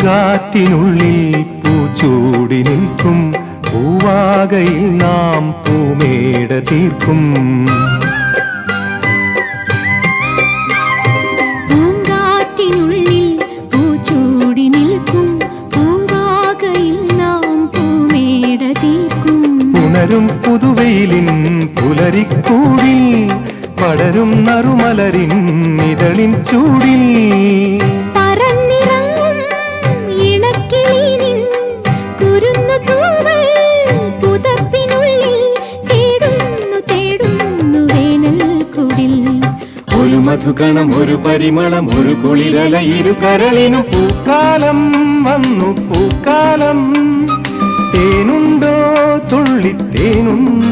പൂങ്കാറ്റിനുള്ളിൽ പൂച്ചൂടി നിൽക്കും പൂവാകയിൽ നാം പൂമേട തീർക്കും. പൂങ്കാറ്റിനുള്ളിൽ പൂച്ചൂടി നിൽക്കും പൂവാകയിൽ നാം പൂമേട തീർക്കും. പുണരും പുതുവെയിലിൻ പുലരിക്കൂടിൽ പടരും നറുമലരിൻ ഇതളിൻ ചൂടിൽ ഒരു മധുഗണം ഒരു പരിമളം ഒരു കുളിരല ഇരു കരളിനും പൂക്കാലം വന്നു പൂക്കാലം. തേനുണ്ടോ തുള്ളിത്തേനുണ്ടോ